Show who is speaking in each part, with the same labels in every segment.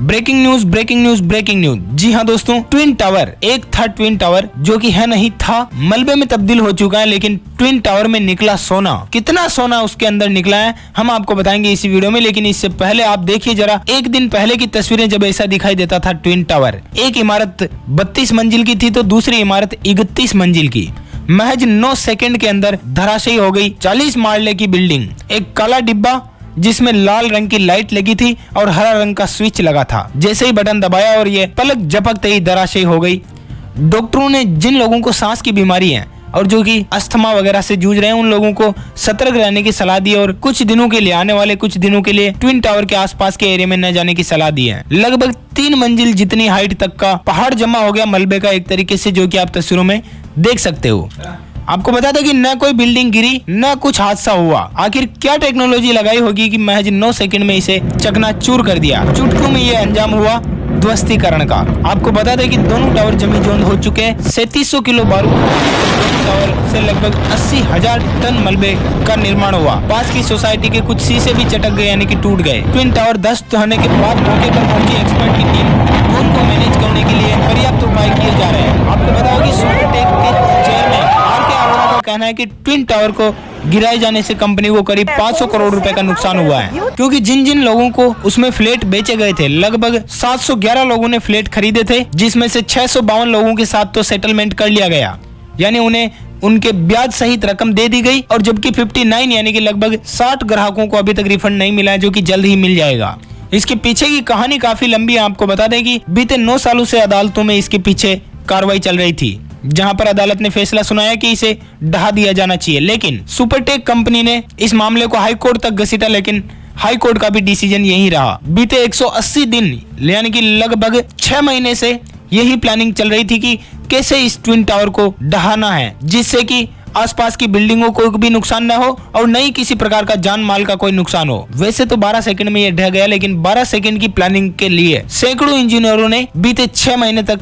Speaker 1: Breaking news breaking news breaking news. जी हाँ दोस्तों, ट्विन टावर, एक था ट्विन टावर जो कि है नहीं था, मलबे में तब्दील हो चुका है, लेकिन ट्विन टावर में निकला सोना। कितना सोना उसके अंदर निकला है हम आपको बताएंगे इसी वीडियो में। लेकिन इससे पहले आप देखिए जरा एक दिन पहले की तस्वीरें, जब ऐसा दिखाई देता था ट्विन टावर। एक इमारत 32 मंजिल की थी तो दूसरी इमारत 31 मंजिल की। महज 9 सेकंड के अंदर धराशायी हो गई 40 माले की बिल्डिंग। एक काला डिब्बा जिसमें लाल रंग की लाइट लगी थी और हरा रंग का स्विच लगा था, जैसे ही बटन दबाया और ये पलक झपकते ही धराशायी हो गई। डॉक्टरों ने जिन लोगों को सांस की बीमारी है और जो कि अस्थमा वगैरह से जूझ रहे हैं उन लोगों को सतर्क रहने की सलाह दी और कुछ दिनों के लिए, आने वाले कुछ दिनों के लिए ट्विन टावर के आसपास के एरिया में न जाने की सलाह दी है। लगभग 3 मंजिल जितनी हाइट तक का पहाड़ जमा हो गया मलबे का एक तरीके से, जो कि आप तस्वीरों में देख सकते हो। आपको बता दें कि न कोई बिल्डिंग गिरी न कुछ हादसा हुआ। आखिर क्या टेक्नोलॉजी लगाई होगी कि महज 9 सेकंड में इसे चकनाचूर कर दिया। चुटकियों में ये अंजाम हुआ ध्वस्तीकरण का। आपको बता दें कि दोनों टावर जमीजोंद हो चुके हैं। 3700 किलो बारूद टावर से लगभग 80,000 टन मलबे का निर्माण हुआ। पास की सोसाइटी के कुछ शीशे भी चटक गए, यानी कि टूट गए। ट्विन टावर ध्वस्त होने के बाद मौके पर पहुंची एक्सपर्ट की टीम धूल को मैनेज करने के लिए पर्याप्त उपाय किए जा रहे हैं। आपको बताओ कि सुपरटेक के चेयरमैन आर.के. अरोड़ा का कहना है कि ट्विन टावर को गिराए जाने से कंपनी को करीब 500 करोड़ रुपए का नुकसान हुआ है, क्योंकि जिन जिन लोगों को उसमें फ्लैट बेचे गए थे, लगभग 711 लोगों ने फ्लैट खरीदे थे, जिसमें से 652 लोगों के साथ तो सेटलमेंट कर लिया गया, यानी उन्हें उनके ब्याज सहित रकम दे दी गई। और जबकि 59 यानी कि लगभग 60 ग्राहकों को अभी तक रिफंड नहीं मिला है, जो कि जल्द ही मिल जाएगा। इसके पीछे की कहानी काफी लंबी है। आपको बता दें कि बीते 9 सालों से अदालतों में इसके पीछे कार्रवाई चल रही थी, जहां पर अदालत ने फैसला सुनाया कि इसे ढहा दिया जाना चाहिए। लेकिन सुपरटेक कंपनी ने इस मामले को हाई कोर्ट तक घसीटा, लेकिन हाई कोर्ट का भी डिसीजन यही रहा। बीते 180 दिन यानी कि लगभग 6 महीने से यही प्लानिंग चल रही थी कि कैसे इस ट्विन टावर को ढहाना है, जिससे कि आसपास की बिल्डिंगों को भी नुकसान न हो और न ही किसी प्रकार का जान माल का कोई नुकसान हो। वैसे तो 12 सेकंड में यह ढह गया, लेकिन 12 सेकंड की प्लानिंग के लिए सैकड़ों इंजीनियरों ने बीते 6 महीने तक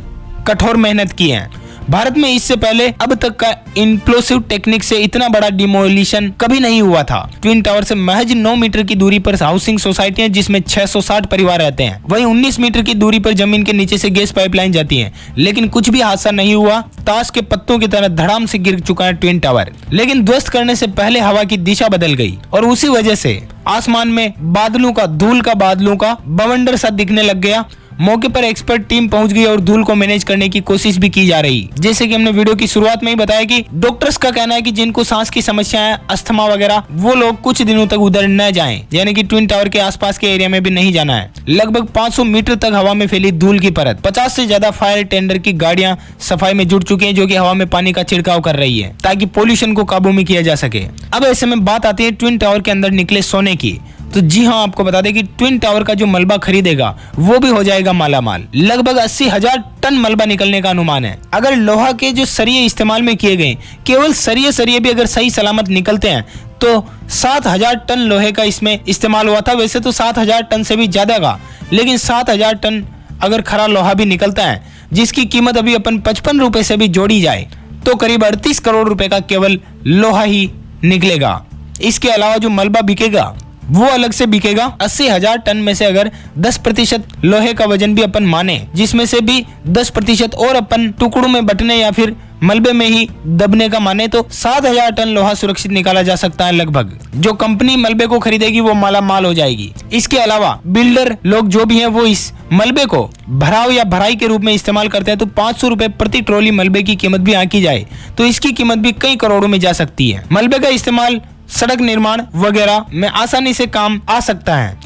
Speaker 1: कठोर मेहनत की है। भारत में इससे पहले अब तक का इंप्लोसिव टेक्निक से इतना बड़ा डिमोलिशन कभी नहीं हुआ था। ट्विन टावर से महज 9 मीटर की दूरी पर हाउसिंग सोसाइटी है, जिसमें 660 परिवार रहते हैं। वहीं 19 मीटर की दूरी पर जमीन के नीचे से गैस पाइपलाइन जाती है, लेकिन कुछ भी हादसा नहीं हुआ। ताश के पत्तों की तरह धड़ाम से गिर चुका है ट्विन टावर, लेकिन ध्वस्त करने से पहले हवा की दिशा बदल गई और उसी वजह से आसमान में बादलों का, धूल का बादलों का बवंडर सा दिखने लग गया। मौके पर एक्सपर्ट टीम पहुंच गई और धूल को मैनेज करने की कोशिश भी की जा रही। जैसे कि हमने वीडियो की शुरुआत में ही बताया कि डॉक्टर्स का कहना है कि जिनको सांस की समस्याएं, अस्थमा वगैरह, वो लोग कुछ दिनों तक उधर न जाएं, यानी कि ट्विन टावर के आसपास के एरिया में भी नहीं जाना है। लगभग 500 मीटर तक हवा में फैली धूल की परत। 50 से ज्यादा फायर टेंडर की गाड़ियां सफाई में जुट चुकी हैं, जो कि हवा में पानी का छिड़काव कर रही है ताकि पोल्यूशन को काबू में किया जा सके। अब ऐसे में बात आती है ट्विन टावर के अंदर निकले सोने की। तो जी हाँ, आपको बता दें कि ट्विन टावर का जो मलबा खरीदेगा वो भी हो जाएगा मालामाल। लगभग 80,000 टन मलबा निकलने का अनुमान है। अगर लोहा के जो सरिये इस्तेमाल में किए गए, केवल सरिये भी अगर सही सलामत निकलते हैं तो 7,000 टन लोहे का इसमें इस्तेमाल हुआ था। वैसे तो 7,000 टन से भी ज्यादा का, लेकिन 7,000 टन अगर खरा लोहा भी निकलता है, जिसकी कीमत अभी अपन 55 रुपए से भी जोड़ी जाए तो करीब 38 करोड़ रुपए का केवल लोहा ही निकलेगा। इसके अलावा जो मलबा बिकेगा वो अलग से बिकेगा। 80,000 टन में से अगर 10% लोहे का वजन भी अपन माने, जिसमें से भी 10% और अपन टुकड़ों में बटने या फिर मलबे में ही दबने का माने, तो 7,000 टन लोहा सुरक्षित निकाला जा सकता है। लगभग जो कंपनी मलबे को खरीदेगी वो माला माल हो जाएगी। इसके अलावा बिल्डर लोग जो भी हैं वो इस मलबे को भराव या भराई के रूप में इस्तेमाल करते हैं, तो 500 रुपए प्रति ट्रॉली मलबे की कीमत भी आंकी जाए तो इसकी कीमत भी कई करोड़ों में जा सकती है। मलबे का इस्तेमाल सड़क निर्माण वगैरह में आसानी से काम आ सकता है।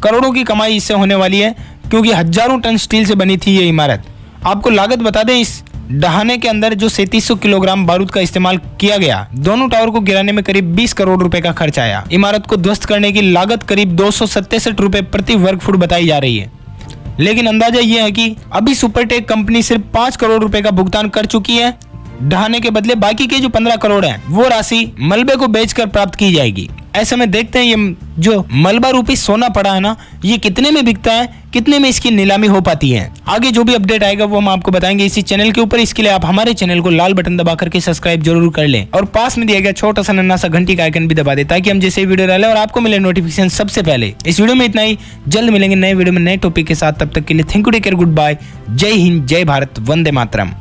Speaker 1: करोड़ों की कमाई इससे होने वाली है, क्योंकि हजारों टन स्टील से बनी थी ये इमारत। आपको लागत बता दें, इस ढहाने के अंदर जो 3700 किलोग्राम बारूद का इस्तेमाल किया गया, दोनों टावर को गिराने में करीब 20 करोड़ रुपए का खर्च आया। इमारत को ध्वस्त करने की लागत करीब 267 रुपए प्रति वर्ग फुट बताई जा रही है। लेकिन अंदाजा यह है कि अभी सुपरटेक कंपनी सिर्फ 5 करोड़ रुपए का भुगतान कर चुकी है। ढहाने के बदले बाकी के जो 15 करोड़ हैं वो राशि मलबे को बेचकर प्राप्त की जाएगी। ऐसे में देखते हैं ये जो मलबा रूपी सोना पड़ा है ना, ये कितने में बिकता है, कितने में इसकी नीलामी हो पाती है। आगे जो भी अपडेट आएगा वो हम आपको बताएंगे इसी चैनल के ऊपर। इसके लिए आप हमारे चैनल को लाल बटन दबा करके सब्सक्राइब जरूर कर लें और पास में दिया गया छोटा सा नन्हा सा घंटी का आइकन भी दबा दे ताकि हम जैसे वीडियो डालें और आपको मिले नोटिफिकेशन सबसे पहले। इस वीडियो में इतना ही, जल्द मिलेंगे नए वीडियो में नए टॉपिक के साथ। तब तक के लिए thank you, take care, good bye, जय हिंद, जय भारत, वंदे मातरम।